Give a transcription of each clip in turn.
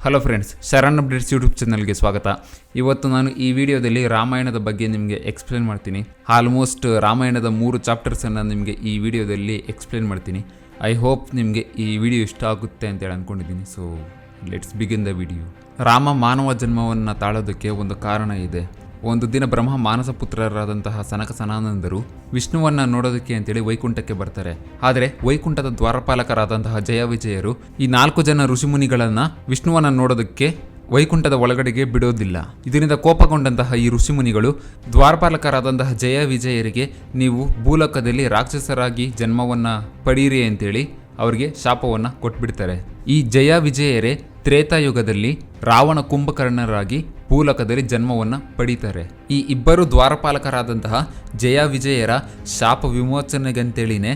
Hello friends, Sharan updates YouTube ಚಾನಲ್ಗೆ ಸ್ವಾಗತ. ಇವತ್ತು ನಾನು ಈ ವಿಡಿಯೋದಲ್ಲಿ ರಾಮಾಯಣದ ಬಗ್ಗೆ ನಿಮಗೆ ಎಕ್ಸ್ಪ್ಲೇನ್ ಮಾಡ್ತೀನಿ. ಆಲ್ಮೋಸ್ಟ್ ರಾಮಾಯಣದ 3 ಚಾಪ್ಟರ್ಸನ್ನು ನಿಮಗೆ ಈ ವಿಡಿಯೋದಲ್ಲಿ ಎಕ್ಸ್ಪ್ಲೇನ್ ಮಾಡ್ತೀನಿ. ಐ ಹೋಪ್ ನಿಮಗೆ ಈ ವಿಡಿಯೋ ಇಷ್ಟ ಆಗುತ್ತೆ ಅಂತೇಳಿ ಅಂದ್ಕೊಂಡಿದ್ದೀನಿ. So let's begin the video. Rama ಮಾನವ ಜನ್ಮವನ್ನು ತಾಳೋದಕ್ಕೆ ಒಂದು ಕಾರಣ ಇದೆ. ಒಂದು ದಿನ ಬ್ರಹ್ಮ ಮಾನಸ ಪುತ್ರರಾದಂತಹ ಸನಕ ಸನಾನಂದರು ವಿಷ್ಣುವನ್ನು ನೋಡೋದಕ್ಕೆ ಅಂತೇಳಿ ವೈಕುಂಠಕ್ಕೆ ಬರ್ತಾರೆ. ಆದರೆ ವೈಕುಂಠದ ದ್ವಾರಪಾಲಕರಾದಂತಹ ಜಯ ವಿಜಯರು ಈ 4 ಜನ ಋಷಿಮುನಿಗಳನ್ನು ವಿಷ್ಣುವನ್ನು ನೋಡೋದಕ್ಕೆ ವೈಕುಂಠದ ಒಳಗಡೆಗೆ ಬಿಡೋದಿಲ್ಲ. ಇದರಿಂದ ಕೋಪಗೊಂಡಂತಹ ಈ ಋಷಿಮುನಿಗಳು ದ್ವಾರಪಾಲಕರಾದಂತಹ ಜಯ ವಿಜಯರಿಗೆ ನೀವು ಭೂಲೋಕದಲ್ಲಿ ರಾಕ್ಷಸರಾಗಿ ಜನ್ಮವನ್ನು ಪಡೀರಿ ಅಂತೇಳಿ ಅವರಿಗೆ ಶಾಪವನ್ನು ಕೊಟ್ಬಿಡ್ತಾರೆ. ಈ ಜಯ ವಿಜಯರೇ ತ್ರೇತಾಯುಗದಲ್ಲಿ ರಾವಣ ಕುಂಭಕರ್ಣರಾಗಿ ಭೂಲೋಕದಲ್ಲಿ ಜನ್ಮವನ್ನು ಪಡೀತಾರೆ. ಈ ಇಬ್ಬರು ದ್ವಾರಪಾಲಕರಾದಂತಹ ಜಯ ವಿಜಯರ ಶಾಪ ವಿಮೋಚನೆಗಂತೇಳಿನೇ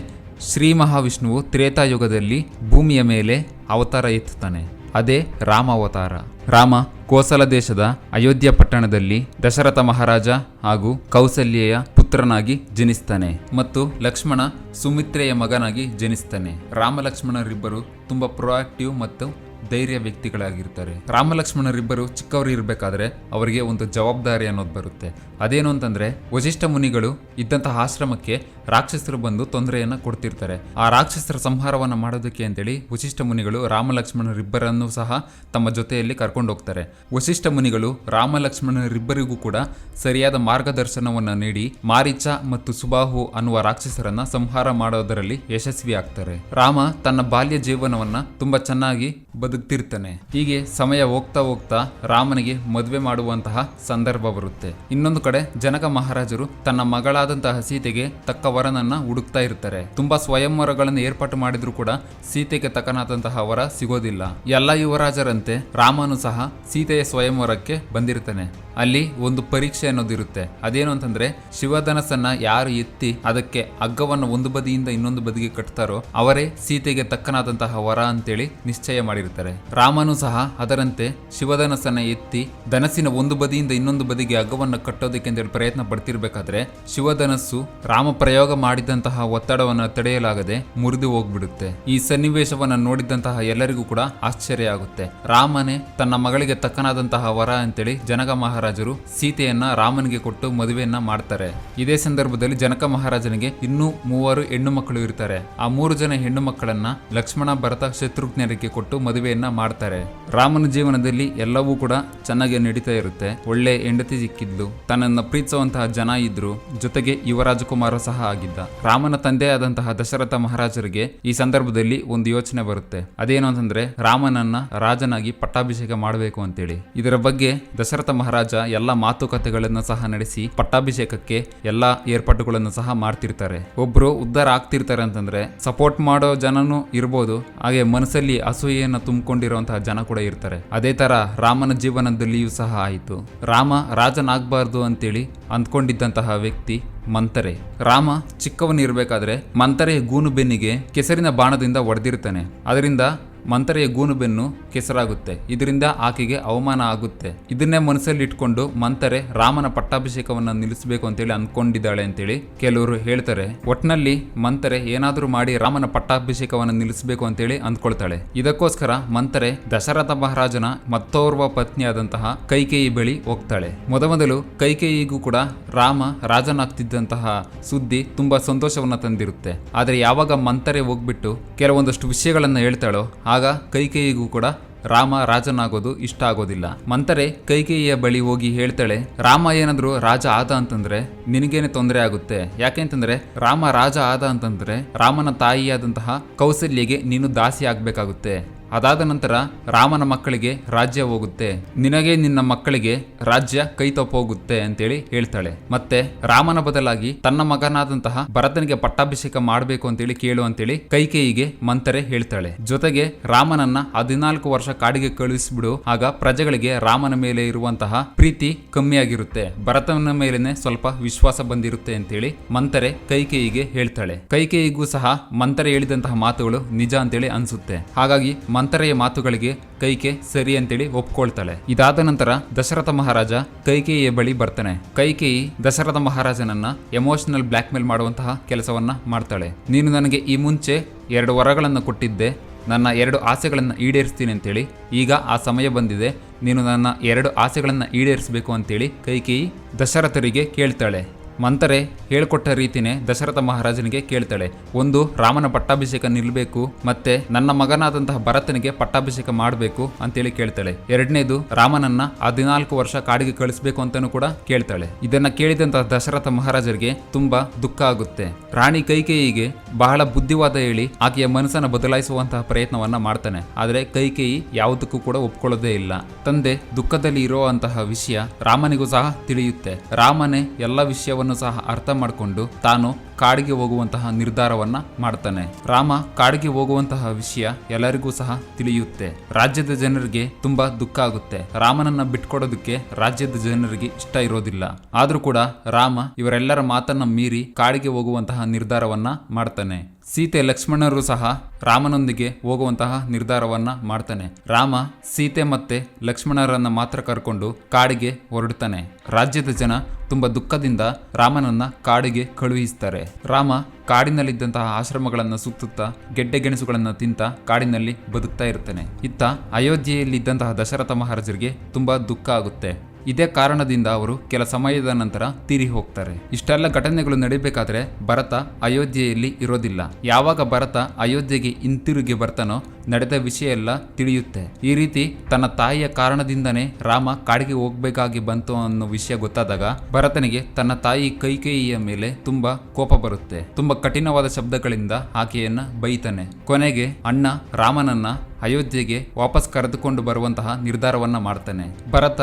ಶ್ರೀ ಮಹಾವಿಷ್ಣುವು ತ್ರೇತಾಯುಗದಲ್ಲಿ ಭೂಮಿಯ ಮೇಲೆ ಅವತಾರ ಎತ್ತುತ್ತಾನೆ. ಅದೇ ರಾಮ ಅವತಾರ. ರಾಮ ಕೋಸಲ ದೇಶದ ಅಯೋಧ್ಯ ಪಟ್ಟಣದಲ್ಲಿ ದಶರಥ ಮಹಾರಾಜ ಹಾಗೂ ಕೌಸಲ್ಯೆಯ ಪುತ್ರನಾಗಿ ಜನಿಸ್ತಾನೆ ಮತ್ತು ಲಕ್ಷ್ಮಣ ಸುಮಿತ್ರೆಯ ಮಗನಾಗಿ ಜನಿಸ್ತಾನೆ. ರಾಮ ಲಕ್ಷ್ಮಣರಿಬ್ಬರು ತುಂಬ ಪ್ರೊಆಕ್ಟಿವ್ ಮತ್ತು ಧೈರ್ಯ ವ್ಯಕ್ತಿಗಳಾಗಿರ್ತಾರೆ. ರಾಮ ಲಕ್ಷ್ಮಣರಿಬ್ಬರು ಚಿಕ್ಕವರು ಇರಬೇಕಾದ್ರೆ ಅವರಿಗೆ ಒಂದು ಜವಾಬ್ದಾರಿ ಅನ್ನೋದು ಬರುತ್ತೆ. ಅದೇನು ಅಂತಂದ್ರೆ, ವಶಿಷ್ಠ ಮುನಿಗಳು ಇದ್ದಂತಹ ಆಶ್ರಮಕ್ಕೆ ರಾಕ್ಷಸರು ಬಂದು ತೊಂದರೆಯನ್ನು ಕೊಡ್ತಿರ್ತಾರೆ. ಆ ರಾಕ್ಷಸರ ಸಂಹಾರವನ್ನು ಮಾಡೋದಕ್ಕೆ ಅಂತೇಳಿ ವಶಿಷ್ಠ ಮುನಿಗಳು ರಾಮ ಲಕ್ಷ್ಮಣರಿಬ್ಬರನ್ನು ಸಹ ತಮ್ಮ ಜೊತೆಯಲ್ಲಿ ಕರ್ಕೊಂಡು ಹೋಗ್ತಾರೆ. ವಶಿಷ್ಠ ಮುನಿಗಳು ರಾಮ ಲಕ್ಷ್ಮಣರಿಬ್ಬರಿಗೂ ಕೂಡ ಸರಿಯಾದ ಮಾರ್ಗದರ್ಶನವನ್ನು ನೀಡಿ ಮಾರೀಚ ಮತ್ತು ಸುಬಾಹು ಅನ್ನುವ ರಾಕ್ಷಸರನ್ನ ಸಂಹಾರ ಮಾಡೋದರಲ್ಲಿ ಯಶಸ್ವಿ ಆಗ್ತಾರೆ. ರಾಮ ತನ್ನ ಬಾಲ್ಯ ಜೀವನವನ್ನ ತುಂಬಾ ಚೆನ್ನಾಗಿ ಬದುಕ್ತಿರ್ತಾನೆ. ಹೀಗೆ ಸಮಯ ಹೋಗ್ತಾ ಹೋಗ್ತಾ ರಾಮನಿಗೆ ಮದುವೆ ಮಾಡುವಂತಹ ಸಂದರ್ಭ ಬರುತ್ತೆ. ಇನ್ನೊಂದು ಕಡೆ ಜನಕ ಮಹಾರಾಜರು ತನ್ನ ಮಗಳಾದಂತಹ ಸೀತೆಗೆ ತಕ್ಕ ವರನನ್ನ ಹುಡುಕ್ತಾ ಇರ್ತಾರೆ. ತುಂಬಾ ಸ್ವಯಂವರಗಳನ್ನು ಏರ್ಪಾಟು ಮಾಡಿದ್ರು ಕೂಡ ಸೀತೆಗೆ ತಕ್ಕನಾದಂತಹ ವರ ಸಿಗೋದಿಲ್ಲ. ಎಲ್ಲ ಯುವರಾಜರಂತೆ ರಾಮನು ಸಹ ಸೀತೆಯ ಸ್ವಯಂವರಕ್ಕೆ ಬಂದಿರ್ತಾನೆ. ಅಲ್ಲಿ ಒಂದು ಪರೀಕ್ಷೆ ಅನ್ನೋದಿರುತ್ತೆ. ಅದೇನು ಅಂತಂದ್ರೆ, ಶಿವಧನಸ್ಸನ್ನ ಯಾರು ಎತ್ತಿ ಅದಕ್ಕೆ ಹಗ್ಗವನ್ನು ಒಂದು ಬದಿಯಿಂದ ಇನ್ನೊಂದು ಬದಿಗೆ ಕಟ್ತಾರೋ ಅವರೇ ಸೀತೆಗೆ ತಕ್ಕನಾದಂತಹ ವರ ಅಂತೇಳಿ ನಿಶ್ಚಯ ಮಾಡಿರ್ತಾರೆ. ರಾಮನು ಸಹ ಅದರಂತೆ ಶಿವಧನಸ್ಸನ್ನ ಎತ್ತಿ ಧನಸ್ಸಿನ ಒಂದು ಬದಿಯಿಂದ ಇನ್ನೊಂದು ಬದಿಗೆ ಹಗ್ಗವನ್ನು ಕಟ್ಟೋದಕ್ಕೆ ಅಂತೇಳಿ ಪ್ರಯತ್ನ ಪಡ್ತಿರ್ಬೇಕಾದ್ರೆ ಶಿವಧನಸ್ಸು ರಾಮ ಪ್ರಯೋಗ ಮಾಡಿದಂತಹ ಒತ್ತಡವನ್ನು ತಡೆಯಲಾಗದೆ ಮುರಿದು ಹೋಗ್ಬಿಡುತ್ತೆ. ಈ ಸನ್ನಿವೇಶವನ್ನು ನೋಡಿದಂತಹ ಎಲ್ಲರಿಗೂ ಕೂಡ ಆಶ್ಚರ್ಯ ಆಗುತ್ತೆ. ರಾಮನೇ ತನ್ನ ಮಗಳಿಗೆ ತಕ್ಕನಾದಂತಹ ವರ ಅಂತೇಳಿ ಜನಕ ಮಹಾರಾಜರು ಸೀತೆಯನ್ನ ರಾಮನಿಗೆ ಕೊಟ್ಟು ಮದುವೆಯನ್ನ ಮಾಡ್ತಾರೆ. ಇದೇ ಸಂದರ್ಭದಲ್ಲಿ ಜನಕ ಮಹಾರಾಜನಿಗೆ ಇನ್ನೂ 3 ಹೆಣ್ಣು ಮಕ್ಕಳು ಇರ್ತಾರೆ. ಆ 3 ಜನ ಹೆಣ್ಣು ಮಕ್ಕಳನ್ನ ಲಕ್ಷ್ಮಣ, ಭರತ, ಶತ್ರುಘ್ನರಿಗೆ ಕೊಟ್ಟು ಮದುವೆಯನ್ನ ಮಾಡ್ತಾರೆ. ರಾಮನ ಜೀವನದಲ್ಲಿ ಎಲ್ಲವೂ ಕೂಡ ಚೆನ್ನಾಗಿ ನಡೀತಾ ಇರುತ್ತೆ. ಒಳ್ಳೆ ಹೆಂಡತಿ ಸಿಕ್ಕಿದ್ಲು, ತನ್ನನ್ನು ಪ್ರೀತಿಸುವಂತಹ ಜನ ಇದ್ರು, ಜೊತೆಗೆ ಯುವರಾಜಕುಮಾರ ಸಹ ಆಗಿದ್ದ. ರಾಮನ ತಂದೆಯಾದಂತಹ ದಶರಥ ಮಹಾರಾಜರಿಗೆ ಈ ಸಂದರ್ಭದಲ್ಲಿ ಒಂದು ಯೋಚನೆ ಬರುತ್ತೆ. ಅದೇನು ಅಂತಂದ್ರೆ, ರಾಮನನ್ನ ರಾಜನಾಗಿ ಪಟ್ಟಾಭಿಷೇಕ ಮಾಡಬೇಕು ಅಂತೇಳಿ. ಇದರ ಬಗ್ಗೆ ದಶರಥ ಮಹಾರಾಜ ಎಲ್ಲ ಮಾತುಕತೆಗಳನ್ನು ಸಹ ನಡೆಸಿ ಪಟ್ಟಾಭಿಷೇಕಕ್ಕೆ ಎಲ್ಲಾ ಏರ್ಪಾಟುಗಳನ್ನು ಸಹ ಮಾಡ್ತಿರ್ತಾರೆ. ಒಬ್ರು ಉದ್ಧಾರ ಆಗ್ತಿರ್ತಾರೆ ಅಂತಂದ್ರೆ ಸಪೋರ್ಟ್ ಮಾಡೋ ಜನನು ಇರ್ಬೋದು, ಹಾಗೆ ಮನಸ್ಸಲ್ಲಿ ಅಸೂಯೆಯನ್ನು ತುಂಬಿಕೊಂಡಿರುವಂತಹ ಜನ ಕೂಡ ಇರ್ತಾರೆ. ಅದೇ ತರ ರಾಮನ ಜೀವನದಲ್ಲಿಯೂ ಸಹ ಆಯಿತು. ರಾಮ ರಾಜನಾಗಬಾರ್ದು ಅಂತೇಳಿ ಅಂದ್ಕೊಂಡಿದ್ದಂತಹ ವ್ಯಕ್ತಿ ಮಂಥರೆ. ರಾಮ ಚಿಕ್ಕವನಿರ್ಬೇಕಾದ್ರೆ ಮಂಥರೆಯ ಗೂನು ಬೆನ್ನಿಗೆ ಕೆಸರಿನ ಬಾಣದಿಂದ ಹೊಡೆದಿರ್ತಾನೆ. ಅದರಿಂದ ಮಂಥರೆಯ ಗೂನು ಬೆನ್ನು ಕೆಸರಾಗುತ್ತೆ. ಇದರಿಂದ ಆಕೆಗೆ ಅವಮಾನ ಆಗುತ್ತೆ. ಇದನ್ನೇ ಮನಸ್ಸಲ್ಲಿ ಇಟ್ಕೊಂಡು ಮಂಥರೆ ರಾಮನ ಪಟ್ಟಾಭಿಷೇಕವನ್ನು ನಿಲ್ಲಿಸಬೇಕು ಅಂತೇಳಿ ಅಂದ್ಕೊಂಡಿದ್ದಾಳೆ ಅಂತೇಳಿ ಕೆಲವರು ಹೇಳ್ತಾರೆ. ಒಟ್ನಲ್ಲಿ ಮಂಥರೆ ಏನಾದರೂ ಮಾಡಿ ರಾಮನ ಪಟ್ಟಾಭಿಷೇಕವನ್ನು ನಿಲ್ಲಿಸಬೇಕು ಅಂತೇಳಿ ಅಂದ್ಕೊಳ್ತಾಳೆ. ಇದಕ್ಕೋಸ್ಕರ ಮಂಥರೆ ದಶರಥ ಮಹಾರಾಜನ ಮತ್ತೋರ್ವ ಪತ್ನಿಯಾದಂತಹ ಕೈಕೇಯಿ ಬಳಿ ಹೋಗ್ತಾಳೆ. ಮೊದಲು ಕೈಕೇಯಿಗೂ ಕೂಡ ರಾಮ ರಾಜನಾಗ್ತಿದ್ದಂತಹ ಸುದ್ದಿ ತುಂಬಾ ಸಂತೋಷವನ್ನ ತಂದಿರುತ್ತೆ. ಆದ್ರೆ ಯಾವಾಗ ಮಂಥರೆ ಹೋಗ್ಬಿಟ್ಟು ಕೆಲವೊಂದಷ್ಟು ವಿಷಯಗಳನ್ನ ಹೇಳ್ತಾಳೋ ಆಗ ಕೈಕೇಯಿಗೂ ಕೂಡ ರಾಮ ರಾಜನಾಗೋದು ಇಷ್ಟ ಆಗೋದಿಲ್ಲ. ಮಂಥರೆ ಕೈಕೇಯಿಯ ಬಳಿ ಹೋಗಿ ಹೇಳ್ತಾಳೆ, ರಾಮ ಏನಾದ್ರು ರಾಜ ಆದ ಅಂತಂದ್ರೆ ನಿನಗೇನೆ ತೊಂದರೆ ಆಗುತ್ತೆ. ಯಾಕೆಂತಂದ್ರೆ ರಾಮ ರಾಜ ಆದ ಅಂತಂದ್ರೆ ರಾಮನ ತಾಯಿಯಾದಂತಹ ಕೌಸಲ್ಯಗೆ ನೀನು ದಾಸಿ ಆಗ್ಬೇಕಾಗುತ್ತೆ. ಅದಾದ ನಂತರ ರಾಮನ ಮಕ್ಕಳಿಗೆ ರಾಜ್ಯ ಹೋಗುತ್ತೆ, ನಿನಗೆ ನಿನ್ನ ಮಕ್ಕಳಿಗೆ ರಾಜ್ಯ ಕೈ ತಪ್ಪೋಗುತ್ತೆ ಅಂತೇಳಿ ಹೇಳ್ತಾಳೆ. ಮತ್ತೆ ರಾಮನ ಬದಲಾಗಿ ತನ್ನ ಮಗನಾದಂತಹ ಭರತನಿಗೆ ಪಟ್ಟಾಭಿಷೇಕ ಮಾಡಬೇಕು ಅಂತೇಳಿ ಕೇಳು ಅಂತೇಳಿ ಕೈಕೇಯಿಗೆ ಮಂಥರೆ ಹೇಳ್ತಾಳೆ. ಜೊತೆಗೆ ರಾಮನನ್ನ 14 ವರ್ಷ ಕಾಡಿಗೆ ಕಳುಹಿಸಿಬಿಡು, ಆಗ ಪ್ರಜೆಗಳಿಗೆ ರಾಮನ ಮೇಲೆ ಇರುವಂತಹ ಪ್ರೀತಿ ಕಮ್ಮಿಯಾಗಿರುತ್ತೆ, ಭರತನ ಮೇಲೇನೆ ಸ್ವಲ್ಪ ವಿಶ್ವಾಸ ಬಂದಿರುತ್ತೆ ಅಂತೇಳಿ ಮಂಥರೆ ಕೈಕೇಯಿಗೆ ಹೇಳ್ತಾಳೆ. ಕೈಕೇಯಿಗೂ ಸಹ ಮಂಥರೆ ಹೇಳಿದಂತಹ ಮಾತುಗಳು ನಿಜ ಅಂತೇಳಿ ಅನ್ಸುತ್ತೆ. ಹಾಗಾಗಿ ಮಂಥರೆಯ ಮಾತುಗಳಿಗೆ ಕೈಕೆ ಸರಿ ಅಂತೇಳಿ ಒಪ್ಕೊಳ್ತಾಳೆ. ಇದಾದ ನಂತರ ದಶರಥ ಮಹಾರಾಜ ಕೈಕೇಯಿಯ ಬಳಿ ಬರ್ತಾನೆ. ಕೈಕೇಯಿ ದಶರಥ ಮಹಾರಾಜನನ್ನ ಎಮೋಷನಲ್ ಬ್ಲ್ಯಾಕ್ ಮೇಲ್ ಮಾಡುವಂತಹ ಕೆಲಸವನ್ನ ಮಾಡ್ತಾಳೆ. ನೀನು ನನಗೆ ಈ ಮುಂಚೆ 2 ವರಗಳನ್ನು ಕೊಟ್ಟಿದ್ದೆ, ನನ್ನ 2 ಆಸೆಗಳನ್ನು ಈಡೇರಿಸ್ತೀನಿ ಅಂತೇಳಿ. ಈಗ ಆ ಸಮಯ ಬಂದಿದೆ, ನೀನು ನನ್ನ 2 ಆಸೆಗಳನ್ನು ಈಡೇರಿಸಬೇಕು ಅಂತೇಳಿ ಕೈಕೇಯಿ ದಶರಥರಿಗೆ ಕೇಳ್ತಾಳೆ. ಮಂತರೆ ಹೇಳ್ಕೊಟ್ಟ ರೀತಿನೇ ದಶರಥ ಮಹಾರಾಜನಿಗೆ ಕೇಳ್ತಾಳೆ. ಒಂದು, ರಾಮನ ಪಟ್ಟಾಭಿಷೇಕ ನಿಲ್ಲಬೇಕು, ಮತ್ತೆ ನನ್ನ ಮಗನಾದಂತಹ ಭರತನಿಗೆ ಪಟ್ಟಾಭಿಷೇಕ ಮಾಡಬೇಕು ಅಂತೇಳಿ ಕೇಳ್ತಾಳೆ. ಎರಡನೇದು, ರಾಮನನ್ನ 14 ವರ್ಷ ಕಾಡಿಗೆ ಕಳಿಸ್ಬೇಕು ಅಂತಾನೂ ಕೂಡ ಕೇಳ್ತಾಳೆ. ಇದನ್ನ ಕೇಳಿದಂತಹ ದಶರಥ ಮಹಾರಾಜರಿಗೆ ತುಂಬಾ ದುಃಖ ಆಗುತ್ತೆ. ರಾಣಿ ಕೈಕೇಯಿಗೆ ಬಹಳ ಬುದ್ಧಿವಾದ ಹೇಳಿ ಆಕೆಯ ಮನಸ್ಸನ್ನು ಬದಲಾಯಿಸುವಂತಹ ಪ್ರಯತ್ನವನ್ನ ಮಾಡ್ತಾನೆ. ಆದ್ರೆ ಕೈಕೇಯಿ ಯಾವುದಕ್ಕೂ ಕೂಡ ಒಪ್ಕೊಳ್ಳೋದೇ ಇಲ್ಲ. ತಂದೆ ದುಃಖದಲ್ಲಿ ಇರುವಂತಹ ವಿಷಯ ರಾಮನಿಗೂ ಸಹ ತಿಳಿಯುತ್ತೆ. ರಾಮನೇ ಎಲ್ಲ ವಿಷಯವನ್ನು ಸಹ ಅರ್ಥ ಮಾಡಿಕೊಂಡು ತಾನು ಕಾಡಿಗೆ ಹೋಗುವಂತಹ ನಿರ್ಧಾರವನ್ನ ಮಾಡ್ತಾನೆ. ರಾಮ ಕಾಡಿಗೆ ಹೋಗುವಂತಹ ವಿಷಯ ಎಲ್ಲರಿಗೂ ಸಹ ತಿಳಿಯುತ್ತೆ. ರಾಜ್ಯದ ಜನರಿಗೆ ತುಂಬಾ ದುಃಖ ಆಗುತ್ತೆ. ರಾಮನನ್ನ ಬಿಟ್ಕೊಡೋದಕ್ಕೆ ರಾಜ್ಯದ ಜನರಿಗೆ ಇಷ್ಟ ಇರೋದಿಲ್ಲ. ಆದ್ರೂ ಕೂಡ ರಾಮ ಇವರೆಲ್ಲರ ಮಾತನ್ನ ಮೀರಿ ಕಾಡಿಗೆ ಹೋಗುವಂತಹ ನಿರ್ಧಾರವನ್ನ ಮಾಡ್ತಾನೆ. ಸೀತೆ ಲಕ್ಷ್ಮಣರು ಸಹ ರಾಮನೊಂದಿಗೆ ಹೋಗುವಂತಹ ನಿರ್ಧಾರವನ್ನ ಮಾಡ್ತಾನೆ. ರಾಮ ಸೀತೆ ಮತ್ತೆ ಲಕ್ಷ್ಮಣರನ್ನ ಮಾತ್ರ ಕರ್ಕೊಂಡು ಕಾಡಿಗೆ ಹೊರಡ್ತಾನೆ. ರಾಜ್ಯದ ಜನ ತುಂಬಾ ದುಃಖದಿಂದ ರಾಮನನ್ನ ಕಾಡಿಗೆ ಕಳುಹಿಸ್ತಾರೆ. ರಾಮ ಕಾಡಿನಲ್ಲಿದ್ದಂತಹ ಆಶ್ರಮಗಳನ್ನು ಸುತ್ತುತ್ತಾ ಗೆಡ್ಡೆ ಗೆಣಸುಗಳನ್ನು ತಿಂತ ಕಾಡಿನಲ್ಲಿ ಬದುಕ್ತಾ ಇರ್ತಾನೆ. ಇತ್ತ ಅಯೋಧ್ಯೆಯಲ್ಲಿದ್ದಂತಹ ದಶರಥ ಮಹಾರಾಜರಿಗೆ ತುಂಬಾ ದುಃಖ ಆಗುತ್ತೆ. ಇದೇ ಕಾರಣದಿಂದ ಅವರು ಕೆಲ ಸಮಯದ ನಂತರ ತೀರಿ ಹೋಗ್ತಾರೆ. ಇಷ್ಟೆಲ್ಲ ಘಟನೆಗಳು ನಡೀಬೇಕಾದ್ರೆ ಭರತ ಅಯೋಧ್ಯೆಯಲ್ಲಿ ಇರೋದಿಲ್ಲ. ಯಾವಾಗ ಭರತ ಅಯೋಧ್ಯೆಗೆ ಹಿಂತಿರುಗಿ ಬರ್ತಾನೋ ನಡೆದ ವಿಷಯ ಎಲ್ಲ ತಿಳಿಯುತ್ತೆ. ಈ ರೀತಿ ತನ್ನ ತಾಯಿಯ ಕಾರಣದಿಂದನೇ ರಾಮ ಕಾಡಿಗೆ ಹೋಗ್ಬೇಕಾಗಿ ಬಂತು ಅನ್ನೋ ವಿಷಯ ಗೊತ್ತಾದಾಗ ಭರತನಿಗೆ ತನ್ನ ತಾಯಿ ಕೈಕೇಯಿಯ ಮೇಲೆ ತುಂಬಾ ಕೋಪ ಬರುತ್ತೆ. ತುಂಬಾ ಕಠಿಣವಾದ ಶಬ್ದಗಳಿಂದ ಆಕೆಯನ್ನ ಬೈತಾನೆ. ಕೊನೆಗೆ ಅಣ್ಣ ರಾಮನನ್ನ ಅಯೋಧ್ಯೆಗೆ ವಾಪಸ್ ಕರೆದುಕೊಂಡು ಬರುವಂತಹ ನಿರ್ಧಾರವನ್ನ ಮಾಡ್ತಾನೆ. ಭರತ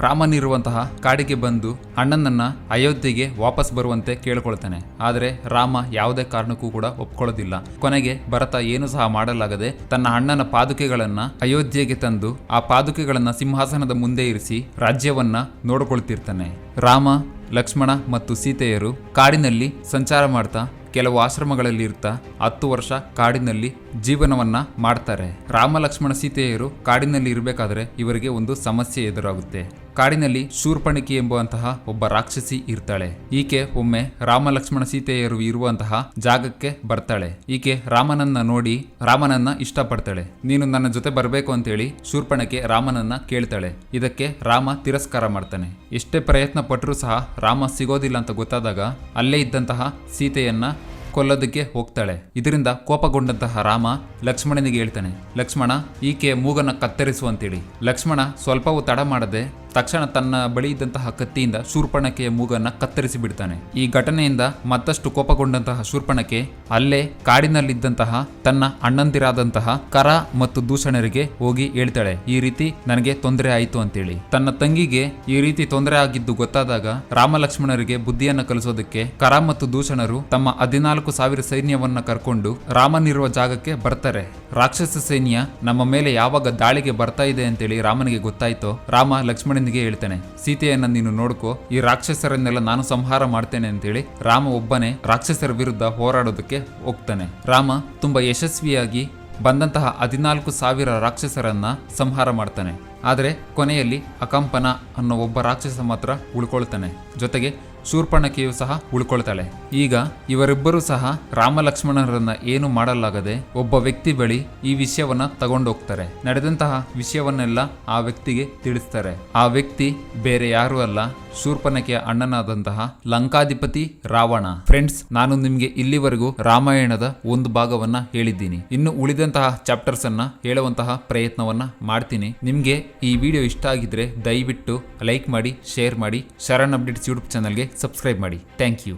ರಾಮನಿರುವಂತಹ ಕಾಡಿಗೆ ಬಂದು ಅಣ್ಣನನ್ನ ಅಯೋಧ್ಯೆಗೆ ವಾಪಸ್ ಬರುವಂತೆ ಕೇಳ್ಕೊಳ್ತಾನೆ. ಆದರೆ ರಾಮ ಯಾವುದೇ ಕಾರಣಕ್ಕೂ ಕೂಡ ಒಪ್ಕೊಳ್ಳೋದಿಲ್ಲ. ಕೊನೆಗೆ ಭರತ ಏನು ಸಹ ಮಾಡಲಾಗದೆ ತನ್ನ ಅಣ್ಣನ ಪಾದುಕೆಗಳನ್ನ ಅಯೋಧ್ಯೆಗೆ ತಂದು ಆ ಪಾದುಕೆಗಳನ್ನ ಸಿಂಹಾಸನದ ಮುಂದೆ ಇರಿಸಿ ರಾಜ್ಯವನ್ನ ನೋಡಿಕೊಳ್ತಿರ್ತಾನೆ. ರಾಮ, ಲಕ್ಷ್ಮಣ ಮತ್ತು ಸೀತೆಯರು ಕಾಡಿನಲ್ಲಿ ಸಂಚಾರ ಮಾಡ್ತಾ ಕೆಲವು ಆಶ್ರಮಗಳಲ್ಲಿ ಇರ್ತಾ 10 ವರ್ಷ ಕಾಡಿನಲ್ಲಿ ಜೀವನವನ್ನ ಮಾಡ್ತಾರೆ. ರಾಮ, ಲಕ್ಷ್ಮಣ, ಸೀತೆಯರು ಕಾಡಿನಲ್ಲಿ ಇರಬೇಕಾದ್ರೆ ಇವರಿಗೆ ಒಂದು ಸಮಸ್ಯೆ ಎದುರಾಗುತ್ತೆ. ಕಾಡಿನಲ್ಲಿ ಶೂರ್ಪಣಿಕೆ ಎಂಬುವಂತಹ ಒಬ್ಬ ರಾಕ್ಷಸಿ ಇರ್ತಾಳೆ. ಈಕೆ ಒಮ್ಮೆ ರಾಮ, ಲಕ್ಷ್ಮಣ, ಸೀತೆಯರು ಇರುವಂತಹ ಜಾಗಕ್ಕೆ ಬರ್ತಾಳೆ. ಈಕೆ ರಾಮನನ್ನ ನೋಡಿ ರಾಮನನ್ನ ಇಷ್ಟಪಡ್ತಾಳೆ. ನೀನು ನನ್ನ ಜೊತೆ ಬರಬೇಕು ಅಂತೇಳಿ ಶೂರ್ಪಣಿಕೆ ರಾಮನನ್ನ ಕೇಳ್ತಾಳೆ. ಇದಕ್ಕೆ ರಾಮ ತಿರಸ್ಕಾರ ಮಾಡ್ತಾನೆ. ಎಷ್ಟೇ ಪ್ರಯತ್ನ ಪಟ್ಟರೂ ಸಹ ರಾಮ ಸಿಗೋದಿಲ್ಲ ಅಂತ ಗೊತ್ತಾದಾಗ ಅಲ್ಲೇ ಇದ್ದಂತಹ ಸೀತೆಯನ್ನ ಕೊಲ್ಲೋದಕ್ಕೆ ಹೋಗ್ತಾಳೆ. ಇದರಿಂದ ಕೋಪಗೊಂಡಂತಹ ರಾಮ ಲಕ್ಷ್ಮಣನಿಗೆ ಹೇಳ್ತಾನೆ, ಲಕ್ಷ್ಮಣ ಈಕೆಯ ಮೂಗನ್ನ ಕತ್ತರಿಸುವಂತೇಳಿ. ಲಕ್ಷ್ಮಣ ಸ್ವಲ್ಪವೂ ತಡ ಮಾಡದೆ ತಕ್ಷಣ ತನ್ನ ಬಳಿ ಇದ್ದಂತಹ ಕತ್ತಿಯಿಂದ ಶೂರ್ಪಣಕೆಯ ಮೂಗನ್ನ ಕತ್ತರಿಸಿ ಬಿಡ್ತಾನೆ. ಈ ಘಟನೆಯಿಂದ ಮತ್ತಷ್ಟು ಕೋಪಗೊಂಡಂತಹ ಶೂರ್ಪಣಕೆ ಅಲ್ಲೇ ಕಾಡಿನಲ್ಲಿದ್ದಂತಹ ತನ್ನ ಅಣ್ಣಂದಿರಾದಂತಹ ಕರ ಮತ್ತು ದೂಷಣರಿಗೆ ಹೋಗಿ ಹೇಳ್ತಾಳೆ, ಈ ರೀತಿ ನನಗೆ ತೊಂದರೆ ಆಯಿತು ಅಂತೇಳಿ. ತನ್ನ ತಂಗಿಗೆ ಈ ರೀತಿ ತೊಂದರೆ ಆಗಿದ್ದು ಗೊತ್ತಾದಾಗ ರಾಮ ಲಕ್ಷ್ಮಣರಿಗೆ ಬುದ್ಧಿಯನ್ನ ಕಲಿಸೋದಕ್ಕೆ ಕರ ಮತ್ತು ದೂಷಣರು ತಮ್ಮ 14,000 ಸೈನ್ಯವನ್ನ ಕರ್ಕೊಂಡು ರಾಮನಿರುವ ಜಾಗಕ್ಕೆ ಬರ್ತಾರೆ. ರಾಕ್ಷಸ ಸೈನ್ಯ ನಮ್ಮ ಮೇಲೆ ಯಾವಾಗ ದಾಳಿಗೆ ಬರ್ತಾ ಇದೆ ಅಂತೇಳಿ ರಾಮನಿಗೆ ಗೊತ್ತಾಯ್ತೋ ರಾಮ ಲಕ್ಷ್ಮಣನಿಗೆ ಹೇಳ್ತಾನೆ, ಸೀತೆಯನ್ನ ನೀನು ನೋಡ್ಕೋ, ಈ ರಾಕ್ಷಸರನ್ನೆಲ್ಲ ನಾನು ಸಂಹಾರ ಮಾಡ್ತೇನೆ ಅಂತೇಳಿ ರಾಮ ಒಬ್ಬನೇ ರಾಕ್ಷಸರ ವಿರುದ್ಧ ಹೋರಾಡೋದಕ್ಕೆ ಹೋಗ್ತಾನೆ. ರಾಮ ತುಂಬಾ ಯಶಸ್ವಿಯಾಗಿ ಬಂದಂತಹ 14,000 ರಾಕ್ಷಸರನ್ನ ಸಂಹಾರ ಮಾಡ್ತಾನೆ. ಆದರೆ ಕೊನೆಯಲ್ಲಿ ಅಕಂಪನ ಅನ್ನೋ ಒಬ್ಬ ರಾಕ್ಷಸ ಮಾತ್ರ ಉಳ್ಕೊಳ್ತಾನೆ. ಜೊತೆಗೆ ಶೂರ್ಪಣಕೆಯು ಸಹ ಉಳ್ಕೊಳ್ತಾಳೆ. ಈಗ ಇವರಿಬ್ಬರೂ ಸಹ ರಾಮ ಲಕ್ಷ್ಮಣರನ್ನ ಏನು ಮಾಡಲಾಗದೆ ಒಬ್ಬ ವ್ಯಕ್ತಿ ಬಳಿ ಈ ವಿಷಯವನ್ನ ತಗೊಂಡೋಗ್ತಾರೆ. ನಡೆದಂತಹ ವಿಷಯವನ್ನೆಲ್ಲ ಆ ವ್ಯಕ್ತಿಗೆ ತಿಳಿಸ್ತಾರೆ. ಆ ವ್ಯಕ್ತಿ ಬೇರೆ ಯಾರೂ ಅಲ್ಲ, ಶೂರ್ಪಣಕೆಯ ಅಣ್ಣನಾದಂತಹ ಲಂಕಾಧಿಪತಿ ರಾವಣ. ಫ್ರೆಂಡ್ಸ್, ನಾನು ನಿಮ್ಗೆ ಇಲ್ಲಿವರೆಗೂ ರಾಮಾಯಣದ ಒಂದು ಭಾಗವನ್ನ ಹೇಳಿದ್ದೀನಿ. ಇನ್ನು ಉಳಿದಂತಹ ಚಾಪ್ಟರ್ಸ್ ಅನ್ನ ಹೇಳುವಂತಹ ಪ್ರಯತ್ನವನ್ನ ಮಾಡ್ತೀನಿ. ನಿಮ್ಗೆ ಈ ವಿಡಿಯೋ ಇಷ್ಟ ಆಗಿದ್ರೆ ದಯವಿಟ್ಟು ಲೈಕ್ ಮಾಡಿ, ಶೇರ್ ಮಾಡಿ, ಶರಣ್ ಅಪ್ಡೇಟ್ಸ್ ಯೂಟ್ಯೂಬ್ ಚಾನಲ್ಗೆ ಸಬ್ಸ್ಕ್ರೈಬ್ ಮಾಡಿ. Thank you.